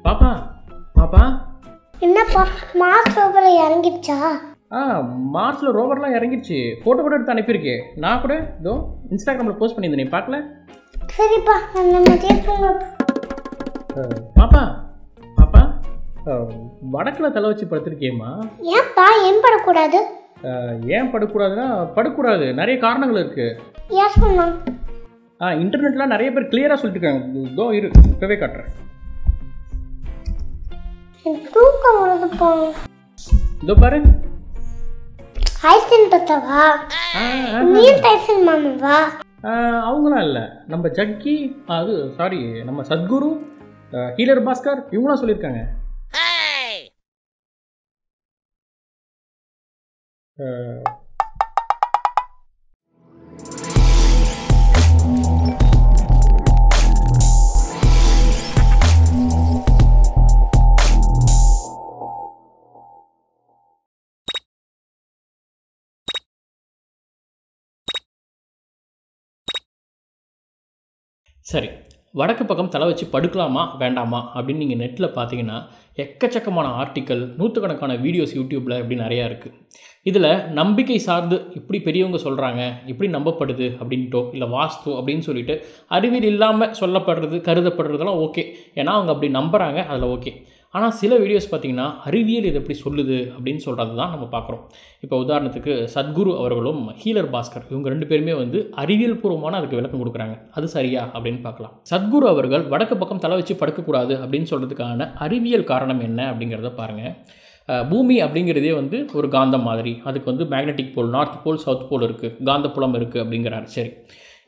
பாப்பா பாப்பா என்னப்பா மார்ஸ் ரோவர்ல இறங்கிடுச்சா? மார்ஸில் ரோவர்லாம் இறங்கிடுச்சு. ஃபோட்டோ கூட எடுத்து அனுப்பியிருக்கே. நான் கூட இதோ இன்ஸ்டாகிராமில் போஸ்ட் பண்ணியிருந்தேன், நீ பார்க்கல? சரிப்பா, நம்ம கேட்போங்க. பாப்பா பாப்பா வடக்கில் தலை வச்சு படுத்துருக்கேம்மா. ஏன்ப்பா ஏன் படக்கூடாது? ஏன் படக்கூடாதுன்னா படக்கூடாது நிறைய காரணங்கள் இருக்குது. ஏன் சொன்னா? இன்டர்நெட்லாம் நிறைய பேர் கிளியராக சொல்லிட்டு இருக்காங்க. இதோ இரு, இப்போவே காட்டுறேன். தூக்கம் வருதுப்பா. இதோ பாரு. ஐசன் பத்தவா? நீல் டைசன் மாமாவா? அவங்களாம் இல்லை, நம்ம ஜக்கி, அது சாரி நம்ம சத்குரு, ஹீலர் பாஸ்கர், இவங்களாம் சொல்லியிருக்காங்க. சரி, வடக்கு பக்கம் தலை வச்சு படுக்கலாமா வேண்டாமா அப்படின்னு நீங்கள் நெட்டில் பார்த்தீங்கன்னா எக்கச்சக்கமான ஆர்டிக்கல், நூற்றுக்கணக்கான வீடியோஸ் யூடியூப்பில் இப்படி நிறையா இருக்குது. இதில் நம்பிக்கை சார்ந்து இப்படி பெரியவங்க சொல்கிறாங்க, இப்படி நம்பப்படுது அப்படின்ட்டோ இல்லை வாஸ்து அப்படின்னு சொல்லிட்டு அறிவியல் இல்லாமல் சொல்லப்படுறது கருதப்படுறதெல்லாம் ஓகே, ஏன்னா அவங்க அப்படி நம்புகிறாங்க, அதில் ஓகே. ஆனால் சில வீடியோஸ் பார்த்திங்கன்னா அறிவியல் இது எப்படி சொல்லுது அப்படின்னு சொல்கிறது தான் நம்ம பார்க்குறோம். இப்போ உதாரணத்துக்கு சத்குரு அவர்களும் ஹீலர் பாஸ்கர் இவங்க 2 பேருமே அறிவியல் பூர்வமான அதுக்கு விளக்கம் கொடுக்குறாங்க. அது சரியா அப்படின்னு பார்க்கலாம். சத்குரு அவர்கள் வடக்கு பக்கம் தலை வச்சு படுக்கக்கூடாது அப்படின்னு சொல்கிறதுக்கான அறிவியல் காரணம் என்ன அப்படிங்கிறத பாருங்கள். பூமி அப்படிங்கிறதே ஒரு காந்தம் மாதிரி, அதுக்கு மேக்னெட்டிக் போல், நார்த் போல் சவுத் போல் இருக்குது, காந்தப்புலம் இருக்குது அப்படிங்கிறார். சரி,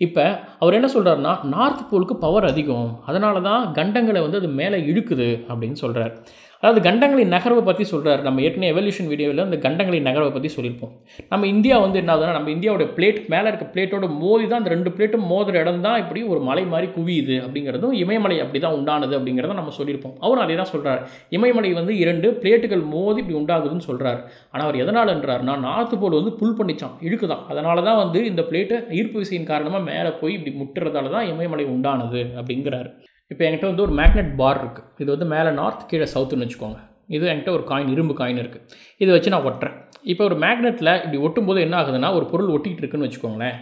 இப்போ அவர் என்ன சொல்கிறாருன்னா நார்த் போலுக்கு பவர் அதிகம், அதனால தான் கண்டங்களை அது மேலே இழுக்குது அப்படின்னு சொல்கிறார். அதாவது கண்டங்களின் நகர்வை பற்றி சொல்கிறார். நம்ம ஏற்கனவே எவல்யூஷன் வீடியோவில் அந்த கண்டங்களின் நகர்வை பற்றி சொல்லியிருப்போம். நம்ம இந்தியா என்ன ஆகுதுன்னா, நம்ம இந்தியாவோட பிளேட் மேலே இருக்க பிளேட்டோட மோதி தான் அந்த 2 பிளேட்டும் மோதுற இடம் தான் இப்படி ஒரு மலை மாதிரி குவியுது அப்படிங்கிறதும், இமயமலை அப்படி தான் உண்டானது அப்படிங்கிறத நம்ம சொல்லியிருப்போம். அவரும் அதே தான் சொல்கிறார். இமயமலை 2 பிளேட்டுகள் மோதி இப்படி உண்டாகுதுன்னு சொல்கிறார். ஆனால் அவர் எதனால்ன்றார்னா நார்த்து போல் புல் பண்ணிச்சான், இழுக்குதான், அதனால தான் இந்த பிளேட்டு ஈர்ப்பு விசையின் காரணமாக மேலே போய் இப்படி முட்டுறதால தான் இமயமலை உண்டானது அப்படிங்கிறார். இப்போ என்கிட்ட ஒரு மேக்னெட் பார் இருக்குது. இது மேலே நார்த் கீழே சவுத்துன்னு வச்சுக்கோங்க. இது என்கிட்ட ஒரு காயின், இரும்பு காயின் இருக்குது. இதை வச்சு நான் ஒட்டுறேன். இப்போ ஒரு மேக்னெட்டில் இப்படி ஒட்டும்போது என்ன ஆகுதுன்னா ஒரு பொருள் ஒட்டிகிட்டு இருக்குன்னு வச்சுக்கோங்களேன்.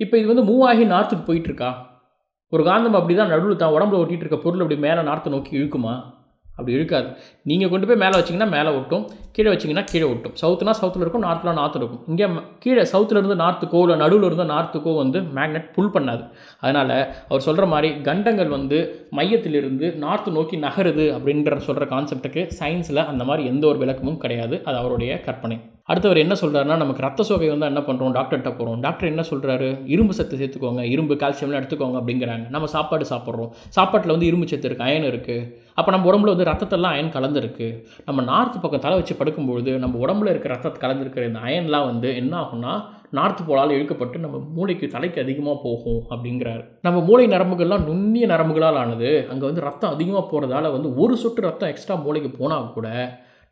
இப்போ இது மூவ் ஆகி நார்த்துக்கு போயிட்டுருக்கா? ஒரு காந்தம் அப்படி தான் நடுவில் தான் உடம்புல ஒட்டிகிட்டு இருக்க பொருள் அப்படி மேலே நார்த்தை நோக்கி இழுக்குமா? அப்படி இழுக்காது. நீங்கள் கொண்டு போய் மேலே வச்சிங்கன்னா மேலே ஒட்டும், கீழே வச்சிங்கன்னா கீழே ஒட்டும். சவுத்துனா சவுத்தில் இருக்கும், நார்த்தில் நார்த்து இருக்கும். இங்கே கீழே சவுத்துலேருந்து நார்த்துக்கோ இல்லை நடுவில் இருந்து நார்த்துக்கோ மேக்னெட் புல் பண்ணாது. அதனால் அவர் சொல்கிற மாதிரி கண்டங்கள் மையத்திலிருந்து நார்த்து நோக்கி நகருது அப்படின்ற சொல்கிற கான்செப்டுக்கு சயின்ஸில் அந்த மாதிரி எந்த ஒரு விளக்கமும் கிடையாது. அது அவருடைய கற்பனை. அடுத்தவர் என்ன சொல்கிறாருன்னா, நமக்கு ரத்த சோகை என்ன பண்ணுறோம், டாக்டர்கிட்ட போகிறோம். டாக்டர் என்ன சொல்கிறாரு, இரும்பு சத்து சேர்த்துக்கோங்க, இரும்பு கால்சியம்லாம் எடுத்துக்கோங்க அப்படிங்கிறாங்க. நம்ம சாப்பாடு சாப்பிட்றோம், சாப்பாட்டில் இரும்பு சத்து இருக்குது, அயன் இருக்குது. அப்போ நம்ம உடம்புல ரத்தத்தெல்லாம் அயன் கலந்துருக்கு. நம்ம நார்த்து பக்கம் தலை வச்சு படுக்கும்பொழுது நம்ம உடம்புல இருக்கிற ரத்தத்தை கலந்துருக்கிற இந்த அயன்லாம் என்ன ஆகும்னா நார்த்து போலால் இழுக்கப்பட்டு நம்ம மூளைக்கு தலைக்கு அதிகமாக போகும் அப்படிங்கிறாரு. நம்ம மூளை நரம்புகள்லாம் நுண்ணிய நரம்புகளால் ஆனது. அங்கே ரத்தம் அதிகமாக போகிறதால ஒரு சொட்டு ரத்தம் எக்ஸ்ட்ரா மூளைக்கு போனால் கூட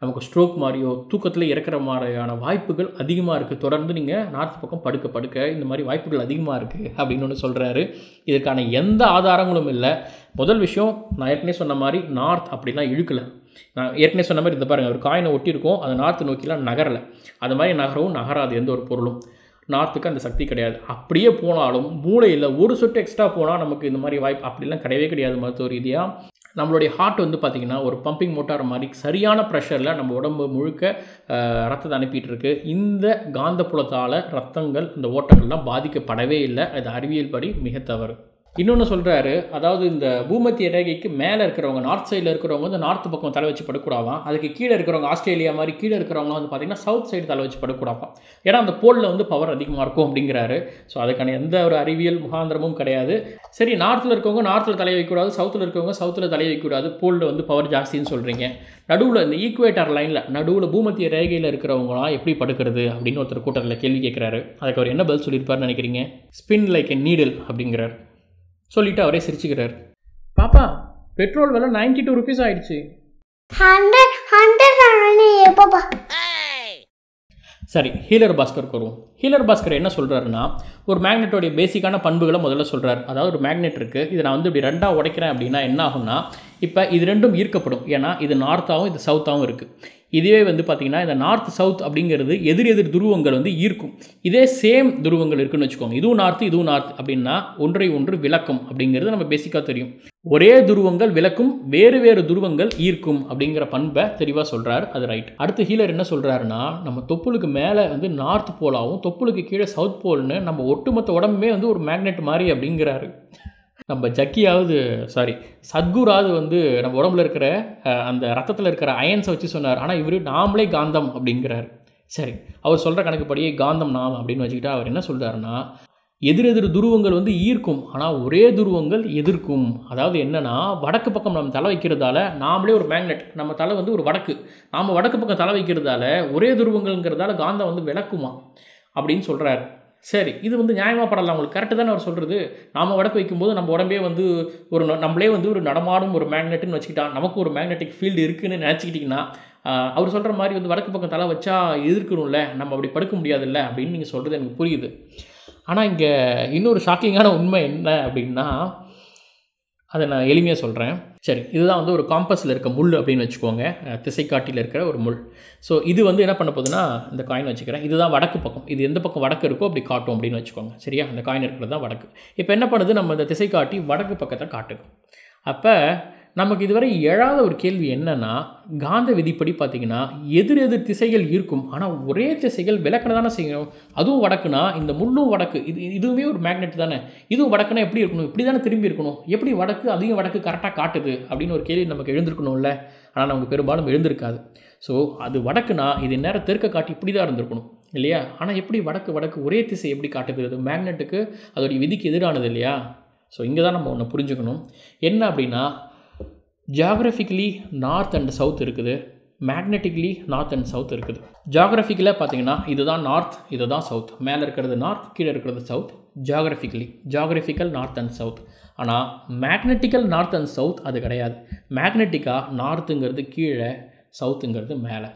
நமக்கு ஸ்ட்ரோக் மாதிரியோ தூக்கத்தில் இறக்குற மாதிரியான வாய்ப்புகள் அதிகமாக இருக்குது. தொடர்ந்து நீங்கள் நார்த்து பக்கம் படுக்க இந்த மாதிரி வாய்ப்புகள் அதிகமாக இருக்குது அப்படின்னு ஒன்று சொல்கிறாரு. இதற்கான எந்த ஆதாரங்களும் இல்லை. முதல் விஷயம், நான் ஏற்கனவே சொன்ன மாதிரி நார்த் அப்படிலாம் இழுக்கலை. நான் ஏற்கனவே சொன்ன மாதிரி இந்த பாருங்கள், ஒரு காயினை ஒட்டியிருக்கோம், அது நார்த்து நோக்கிலாம் நகரலை. அது மாதிரி நகரவும் நகராது எந்த ஒரு பொருளும். நார்த்துக்கு அந்த சக்தி கிடையாது. அப்படியே போனாலும் மூளையில் ஒரு சொட்டு எக்ஸ்ட்ரா போனால் நமக்கு இந்த மாதிரி வாய்ப்பு அப்படிலாம் கிடையவே கிடையாது. மருத்துவ ரீதியாக நம்மளுடைய ஹார்ட் பார்த்திங்கன்னா ஒரு பம்பிங் மோட்டார் மாதிரி சரியான ப்ரெஷரில் நம்ம உடம்பு முழுக்க ரத்தத்தை அனுப்பிட்டு இருக்கு. இந்த காந்தப்புலத்தால் ரத்தங்கள் இந்த ஓட்டங்கள்லாம் பாதிக்கப்படவே இல்லை. அது அறிவியல் படி மிக தவறு. இன்னொன்று சொல்கிறாரு, அதாவது இந்த பூமத்திய ரேகைக்கு மேலே இருக்கிறவங்க, நார்த் சைடில் இருக்கிறவங்க நார்த்து பக்கம் தலை வச்சு படுக்கூடாதான். அதுக்கு கீழே இருக்கிறவங்க, ஆஸ்திரேலியா மாதிரி கீழே இருக்கிறவங்க பார்த்திங்கன்னா சவுத் சைடு தலை வச்சு படுக்கூடாதான். ஏன்னா அந்த போலில் பவர் அதிகமாக இருக்கும் அப்படிங்கிறாரு. ஸோ அதுக்கான எந்த ஒரு அறிவியல் முகாந்திரமும் கிடையாது. சரி, நார்த்தில் இருக்கவங்க நார்த்தில் தலையை வைக்கக்கூடாது, சவுத்தில் இருக்கவங்க சவுத்தில் தலையை வைக்கக்கூடாது, போலில் பவர் ஜாஸ்தின்னு சொல்கிறீங்க. நடுவில் இந்த ஈக்குவேட்டர் லைனில் நடுவில் பூமத்திய ரேகையில் இருக்கிறவங்களாம் எப்படி படுக்கிறது அப்படின்னு ஒருத்தர் கூட்டத்தில் கேள்வி கேட்குறாரு. அதுக்கு அவர் என்ன பதில் சொல்லியிருப்பார்னு நினைக்கிறீங்க? ஸ்பின் லைக் எ நீடில் அப்படிங்கிறார். சொல்லிட்டு அவரே சிரிச்சுக்கிறார். பாப்பா, பெட்ரோல் விலை 92 rupees ஆயிடுச்சு. சரி, ஹீலர் பாஸ்கருக்கு வருவோம். ஹீலர் பாஸ்கர் என்ன சொல்கிறாருன்னா, ஒரு மேக்னெட்டோடைய பேசிக்கான பண்புகளை முதல்ல சொல்கிறார். அதாவது ஒரு மேக்னெட் இருக்குது, இதை நான் வந்து இப்படி ரெண்டாக உடைக்கிறேன் அப்படின்னா என்ன ஆகும்னா, இப்போ இது ரெண்டும் ஈர்க்கப்படும். ஏன்னா இது நார்த்தாகவும் இது சவுத்தாகவும் இருக்குது. இதுவே வந்து பார்த்திங்கன்னா இந்த நார்த் சவுத் அப்படிங்கிறது எதிர் துருவங்கள் வந்து ஈர்க்கும். இதே சேம் துருவங்கள் இருக்குன்னு வச்சுக்கோங்க, இதுவும் நார்த் அப்படின்னா ஒன்றை ஒன்று விளக்கும் அப்படிங்கிறது நம்ம பேசிக்காக தெரியும். ஒரே துருவங்கள் விளக்கும், வேறு துருவங்கள் ஈர்க்கும் அப்படிங்கிற பண்பை தெளிவாக சொல்கிறார். அது ரைட். அடுத்து ஹீலர் என்ன சொல்கிறாருன்னா, நம்ம தொப்புளுக்கு மேலே வந்து நார்த் போலாகவும் தொப்புளுக்கு கீழே சவுத் போல்னு நம்ம ஒட்டுமொத்த உடம்புமே வந்து ஒரு மேக்னெட் மாதிரி அப்படிங்கிறாரு. நம்ம சத்குராவது வந்து நம்ம உடம்புல இருக்கிற அந்த ரத்தத்தில் இருக்கிற அயன்ஸை வச்சு சொன்னார். ஆனால் இவர் நாமளே காந்தம் அப்படிங்கிறார். சரி, அவர் சொல்கிற கணக்குப்படியே காந்தம் நாம் அப்படின்னு வச்சுக்கிட்டா அவர் என்ன சொல்கிறாருன்னா, எதிர் துருவங்கள் வந்து ஈர்க்கும், ஆனால் ஒரே துருவங்கள் எதிர்க்கும். அதாவது என்னென்னா, வடக்கு பக்கம் நம்ம தலை வைக்கிறதால நாமளே ஒரு மேக்னெட், நம்ம தலை வந்து ஒரு வடக்கு, நாம் வடக்கு பக்கம் தலை வைக்கிறதால ஒரே துருவங்கள்ங்கிறதால காந்தம் வந்து விளக்குமா அப்படின்னு சொல்கிறார். சரி, இது வந்து நியாயமாக படலாம், உங்களுக்கு கரெக்டு தானே அவர் சொல்கிறது. நாம் வடக்கு வைக்கும்போது நம்ம உடம்பே வந்து நம்மளே வந்து ஒரு நடமாடும் ஒரு மேக்னெட்டுன்னு வச்சுக்கிட்டா, நமக்கு ஒரு மேக்னெட்டிக் ஃபீல்டு இருக்குதுன்னு நினச்சிக்கிட்டிங்கன்னா, அவர் சொல்கிற மாதிரி வந்து வடக்கு பக்கம் தலை வச்சா எதிர்க்கணும்ல, நம்ம அப்படி படுக்க முடியாதுல்ல அப்படின்னு நீங்கள் சொல்கிறது எனக்கு புரியுது. ஆனால் இங்கே இன்னொரு ஷாக்கிங்கான உண்மை என்ன அப்படின்னா, அதை நான் எளிமையாக சொல்கிறேன். சரி, இதுதான் வந்து ஒரு காம்பஸில் இருக்க முள் அப்படின்னு வச்சுக்கோங்க, திசைக்காட்டியில் இருக்கிற ஒரு முள். ஸோ இது வந்து என்ன பண்ண போகுதுன்னா, இந்த காயின் வச்சுக்கிறேன், இதுதான் வடக்கு பக்கம், இது எந்த பக்கம் வடக்கு இருக்கோ அப்படி காட்டும் அப்படின்னு வச்சுக்கோங்க. சரியா, அந்த காயின் இருக்கிறது தான் வடக்கு. இப்போ என்ன பண்ணுது, நம்ம இந்த திசைக்காட்டி வடக்கு பக்கத்தை காட்டுது. அப்போ நமக்கு இதுவரை எழாத ஒரு கேள்வி என்னென்னா, காந்த விதிப்படி பார்த்திங்கன்னா எதிர் திசைகள் இருக்கும், ஆனால் ஒரே திசைகள் விளக்கணை தானே செய்யணும். அதுவும் வடக்குனா இந்த முள்ளும் வடக்கு, இதுவுமே ஒரு மேக்னெட் தானே, இதுவும் வடக்குனா எப்படி இருக்கணும், இப்படி தானே திரும்பி இருக்கணும், எப்படி வடக்கு அதையும் வடக்கு கரெக்டாக காட்டுது அப்படின்னு ஒரு கேள்வி நமக்கு எழுந்திருக்கணும்ல. ஆனால் நமக்கு பெரும்பாலும் எழுந்திருக்காது. ஸோ அது வடக்குனா இது நேரம் தெற்க காட்டி இப்படி தான் இருந்திருக்கணும் இல்லையா. ஆனால் எப்படி வடக்கு ஒரே திசை எப்படி காட்டுது, அது மேக்னெட்டுக்கு அதோடைய விதிக்கு எதிரானது இல்லையா. ஸோ இங்கே தான் நம்ம ஒன்று புரிஞ்சுக்கணும். என்ன அப்படின்னா, ஜியாகிரபிக்கலி நார்த் அண்ட் சவுத் இருக்குது, மேக்னெட்டிக்லி நார்த் அண்ட் சவுத் இருக்குது. ஜியாகிரபிக்கலாக பார்த்தீங்கன்னா இதுதான் நார்த், இதுதான் சவுத், மேலே இருக்கிறது நார்த், கீழே இருக்கிறது south. Geographical north and south. ஆனால் மேக்னெட்டிக்கல் நார்த் அண்ட் சவுத் அது கிடையாது. மேக்னெட்டிக்காக நார்த்துங்கிறது கீழே, சவுத்துங்கிறது மேலே.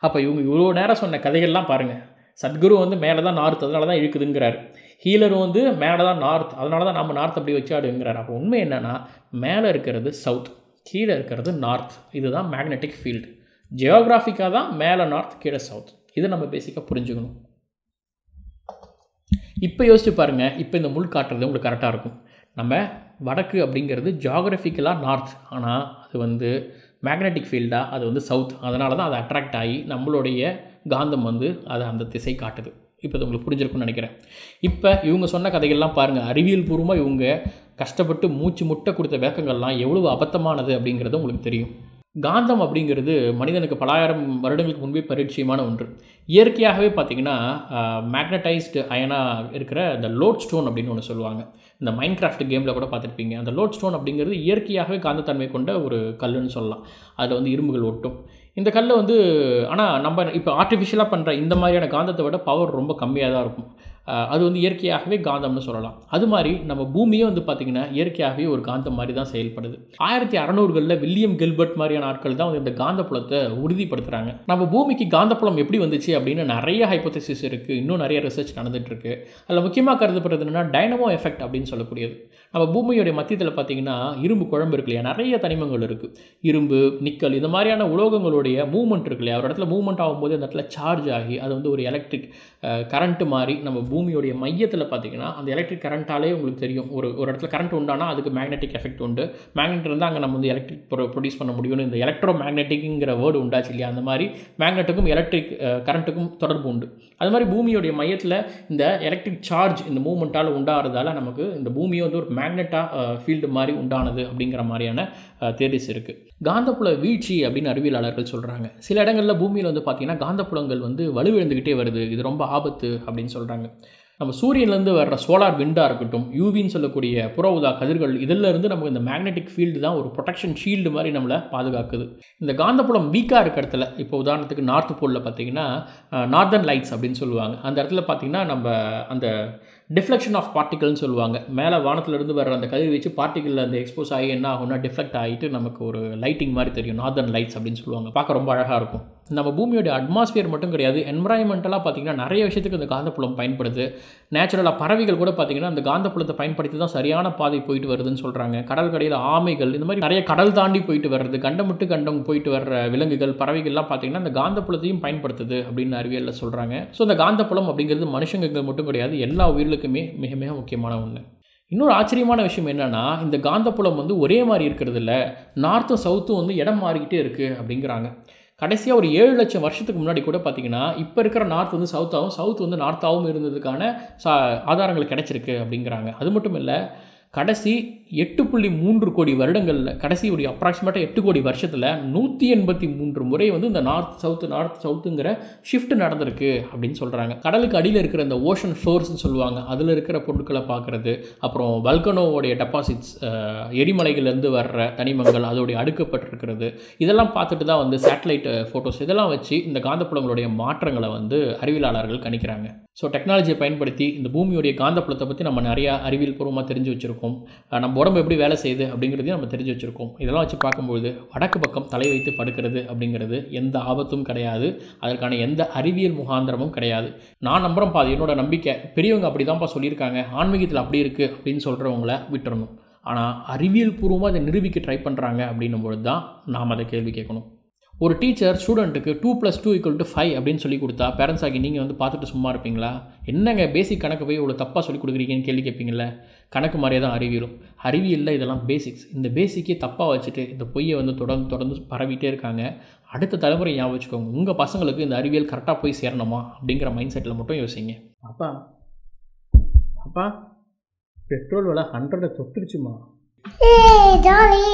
அப்போ இவங்க இவ்வளோ நேரம் சொன்ன கதைகள்லாம் பாருங்கள். சத்குரு வந்து மேலே தான் நார்த், அதனால தான் இழுக்குதுங்கிறார். ஹீலரும் வந்து மேலே தான் நார்த், அதனால தான் நம்ம நார்த் அப்படி வச்சாடுங்கிறார். அப்போ உண்மை என்னென்னா, மேலே இருக்கிறது சவுத், கீழே இருக்கிறது நார்த். இதுதான் மேக்னெட்டிக் ஃபீல்டு. ஜியோகிராஃபிக்காக தான் மேலே நார்த், கீழே சவுத். இதை நம்ம பேசிக்காக புரிஞ்சுக்கணும். இப்போ யோசிச்சு பாருங்கள், இப்போ இந்த முள் காட்டுறது உங்களுக்கு கரெக்டாக இருக்கும். நம்ம வடக்கு அப்படிங்கிறது ஜியாகிரபிக்கலாக நார்த், ஆனால் அது வந்து மேக்னெட்டிக் ஃபீல்டாக அது வந்து சவுத். அதனால தான் அது அட்ராக்ட் ஆகி நம்மளுடைய காந்தம் வந்து அதை அந்த திசை காட்டுது. இப்போ அது உங்களுக்கு புரிஞ்சிருக்குன்னு நினைக்கிறேன். இப்போ இவங்க சொன்ன கதைகள்லாம் பாருங்கள், அறிவியல் பூர்வமாக இவங்க கஷ்டப்பட்டு மூச்சு முட்டை கொடுத்த விளக்கங்கள்லாம் எவ்வளவு அபத்தமானது அப்படிங்கிறது உங்களுக்கு தெரியும். காந்தம் அப்படிங்கிறது மனிதனுக்கு பலாயிரம் வருடங்களுக்கு முன்பே பரிச்சயமான ஒன்று. இயற்கையாகவே பார்த்திங்கன்னா மேக்னடைஸ்டு அயனாக இருக்கிற இந்த லோட் ஸ்டோன் அப்படின்னு ஒன்று சொல்லுவாங்க. இந்த மைன்கிராஃப்ட் கேமில் கூட பார்த்துருப்பீங்க. அந்த லோட் ஸ்டோன் அப்படிங்கிறது இயற்கையாகவே காந்தத்தன்மை கொண்ட ஒரு கல்லுன்னு சொல்லலாம். அதில் வந்து இரும்புகள் ஒட்டும். இந்த கல்லை வந்து ஆனால் நம்ம இப்போ ஆர்டிஃபிஷியலாக பண்ணுற இந்த மாதிரியான காந்தத்தை விட பவர் ரொம்ப கம்மியாக தான் இருக்கும். அது வந்து இயற்கையாகவே காந்தம்னு சொல்லலாம். அது மாதிரி நம்ம பூமியே வந்து பார்த்திங்கன்னா இயற்கையாகவே ஒரு காந்தம் மாதிரி தான் செயல்படுது. 1600களில் வில்லியம் கில்பர்ட் மாதிரியான ஆட்கள் தான் வந்து இந்த காந்தப்புலத்தை உறுதிப்படுத்துகிறாங்க. நம்ம பூமிக்கு காந்தப்புலம் எப்படி வந்துச்சு அப்படின்னு நிறைய ஹைப்போதசிஸ் இருக்குது, இன்னும் நிறைய ரிசர்ச் நடந்துகிட்ருக்கு. அதில் முக்கியமாக கருதப்படுறது என்னென்னா டைனமோ எஃபெக்ட் அப்படின்னு சொல்லக்கூடியது. நம்ம பூமியோடைய மத்தியத்தில் பார்த்திங்கன்னா இரும்பு குழம்பு இருக்கு இல்லையா, நிறைய தனிமங்கள் இருக்குது. இரும்பு, நிக்கல், இந்த மாதிரியான உலோகங்களுடைய மூவ்மெண்ட் இருக்கு இல்லையா, ஒரு இடத்துல மூவ்மெண்ட் ஆகும்போது அந்த இடத்துல சார்ஜ் ஆகி அது வந்து ஒரு எலக்ட்ரிக் கரண்ட்டு மாதிரி நம்ம பூமியோடைய மையத்தில் பார்த்திங்கன்னா அந்த எலக்ட்ரிக் கரண்ட்டாலே உங்களுக்கு தெரியும். ஒரு இடத்துல கரண்ட் உண்டானா அதுக்கு மேக்னெட்டிக் எஃபெக்ட் உண்டு. மேக்னெட் இருந்தால் அங்கே நம்ம வந்து எலக்ட்ரிக் ப்ரொடியூஸ் பண்ண முடியும்னு இந்த எலக்ட்ரோ மேக்னெட்டிக்குங்கிற வேர்டு உண்டாச்சு இல்லையா. அந்த மாதிரி மேக்னெட்டுக்கும் எலக்ட்ரிக் கரண்ட்டுக்கும் தொடர்பு உண்டு. அது மாதிரி பூமியோடைய மையத்தில் இந்த எலக்ட்ரிக் சார்ஜ் இந்த மூவ்மெண்ட்டால் உண்டாகிறதால நமக்கு இந்த பூமியை வந்து ஒரு மேக்னெட்டாக ஃபீல்டு மாதிரி உண்டானது அப்படிங்கிற மாதிரியான தேரிஸ் இருக்குது. காந்தப்புல வீழ்ச்சி அப்படின்னு அறிவியலாளர்கள் சொல்கிறாங்க. சில இடங்களில் பூமியில் வந்து பார்த்திங்கன்னா காந்தப்புலங்கள் வந்து வலுவிழந்துக்கிட்டே வருது, இது ரொம்ப ஆபத்து அப்படின்னு சொல்கிறாங்க. நம்ம சூரியன்லேருந்து வர்ற சோலார் விண்டாக இருக்கட்டும், யூவின்னு சொல்லக்கூடிய புற ஊதா கதிர்கள், இதிலிருந்து நமக்கு இந்த மேக்னெட்டிக் ஃபீல்டு தான் ஒரு ப்ரொடெக்ஷன் ஷீல்டு மாதிரி நம்மளை பாதுகாக்குது. இந்த காந்தப்புலம் வீக்காக இருக்க இடத்துல, இப்போ உதாரணத்துக்கு நார்த் போலில் பார்த்திங்கன்னா நார்தர்ன் லைட்ஸ் அப்படின்னு சொல்லுவாங்க. அந்த இடத்துல பார்த்திங்கன்னா நம்ம அந்த டிஃப்ளெக்ஷன் ஆஃப் பார்ட்டிகல்னு சொல்லுவாங்க. மேலே வானத்திலிருந்து வர்ற அந்த கதிர்வீச்சு பார்ட்டிகளில் அந்த எக்ஸ்போஸ் ஆகி என்ன ஆகும்னா டிஃப்ளெக்ட் ஆகிட்டு நமக்கு ஒரு லைட்டிங் மாதிரி தெரியும். நார்தர்ன் லைட்ஸ் அப்படின்னு சொல்லுவாங்க. பார்க்க ரொம்ப அழகாக இருக்கும். நம்ம பூமியோட அட்மாஸ்பியர் மட்டும் கிடையாது, என்வரான்மெண்டலாக பார்த்திங்கன்னா நிறைய விஷயத்துக்கு இந்த காந்தப்புலம் பயன்படுது. நேச்சுரலாக பறவைகள் கூட பார்த்திங்கன்னா அந்த காந்தப்புலத்தை பயன்படுத்தி தான் சரியான பாதை போயிட்டு வருதுன்னு சொல்கிறாங்க. கடல் கடையில் ஆமைகள், இந்த மாதிரி நிறைய கடல் தாண்டி போயிட்டு வர்றது, கண்டம் விட்டு கண்டம் போயிட்டு வர்ற விலங்குகள், பறவைகள்லாம் பார்த்திங்கன்னா அந்த காந்தப்புலத்தையும் பயன்படுத்துது அப்படின்னு அறிவியலில் சொல்கிறாங்க. ஸோ இந்த காந்தப்புலம் அப்படிங்கிறது மனுஷங்களுக்கு மட்டும் கிடையாது, எல்லா உயிர்களுக்குமே மிக மிக முக்கியமான ஒன்று. இன்னொரு ஆச்சரியமான விஷயம் என்னென்னா, இந்த காந்தப்புலம் வந்து ஒரே மாதிரி இருக்கிறது இல்லை, நார்த்தும் சவுத்தும் வந்து இடம் மாறிக்கிட்டே இருக்குது அப்படிங்கிறாங்க. கடைசியாக ஒரு 7 லட்சம் வருஷத்துக்கு முன்னாடி கூட பார்த்திங்கன்னா இப்போ இருக்கிற நார்த் வந்து சவுத்தாகவும் சவுத் வந்து நார்த்தாகவும் இருந்ததுக்கான ஆதாரங்கள் கிடைச்சிருக்கு அப்படிங்கிறாங்க. அது மட்டும் இல்லை, கடைசி 8.3 கோடி வருடங்களில், கடைசி ஒரு அப்ராக்சிமேட்டாக 8 கோடி வருஷத்தில் 183 முறை வந்து இந்த நார்த் சவுத்துங்கிற ஷிஃப்ட் நடந்திருக்கு அப்படின்னு சொல்கிறாங்க. கடலுக்கு அடியில் இருக்கிற இந்த ஓஷன் ஃப்ளோர்ஸ்னு சொல்லுவாங்க, அதில் இருக்கிற பொருட்களை பார்க்குறது, அப்புறம் வல்கனோவுடைய டெபாசிட்ஸ், எரிமலைகள்லேருந்து வர்ற தனிமங்கள் அதோடைய அடுக்கப்பட்டிருக்கிறது, இதெல்லாம் பார்த்துட்டு தான் வந்து சேட்டலைட் ஃபோட்டோஸ் இதெல்லாம் வச்சு இந்த காந்தப்புலங்களுடைய மாற்றங்களை வந்து அறிவியலாளர்கள் கணிக்கிறாங்க. ஸோ டெக்னாலஜியை பயன்படுத்தி இந்த பூமியுடைய காந்தப்புலத்தை பற்றி நம்ம நிறையா அறிவியல் பூர்வமாக தெரிஞ்சு வச்சுருக்கோம். நம்ம உடம்பு எப்படி வேலை செய்யுது அப்படிங்கிறதையும் நம்ம தெரிஞ்சு வச்சுருக்கோம். இதெல்லாம் வச்சு பார்க்கும்போது வடக்கு பக்கம் தலை வைத்து படுக்கிறது அப்படிங்கிறது எந்த ஆபத்தும் கிடையாது, அதற்கான எந்த அறிவியல் முகாந்திரமும் கிடையாது. நான் நம்புகிறேன், அது என்னோட நம்பிக்கை. பெரியவங்க அப்படி தான்ப்பா சொல்லியிருக்காங்க, ஆன்மீகத்தில் அப்படி இருக்குது அப்படின்னு சொல்கிறவங்கள விட்டுறணும். ஆனால் அறிவியல் பூர்வமாக அதை நிரூபிக்க ட்ரை பண்ணுறாங்க அப்படின்னும்பொழுது தான் நாம் அதை கேள்வி கேட்கணும். ஒரு டீச்சர் ஸ்டூடெண்ட்டுக்கு 2 + 2 = 5 அப்படின்னு சொல்லி கொடுத்தா பேரண்ட்ஸ் ஆகி நீங்கள் வந்து பார்த்துட்டு சும்மா இருப்பீங்களா? என்னங்க பேசிக் கணக்கு போய் இவ்வளோ தப்பாக சொல்லி கொடுக்குறீங்கன்னு கேள்வி கேட்பீங்கள? கணக்கு மாதிரியே தான் அறிவியலும். அறிவியலில் இதெல்லாம் பேசிக்ஸ். இந்த பேசிக்கே தப்பாக வச்சுட்டு இந்த பொய்யை வந்து தொடர்ந்து பரவிட்டே இருக்காங்க. அடுத்த தலைமுறை ஞாபகம் வச்சுக்கோங்க, உங்கள் பசங்களுக்கு இந்த அறிவியல் கரெக்டாக போய் சேரணுமா அப்படிங்கிற மைண்ட் செட்டில் மட்டும் யோசிங்க. அப்பா பெட்ரோல் விலை 100 தொட்டுருச்சுமா. ஜாலி.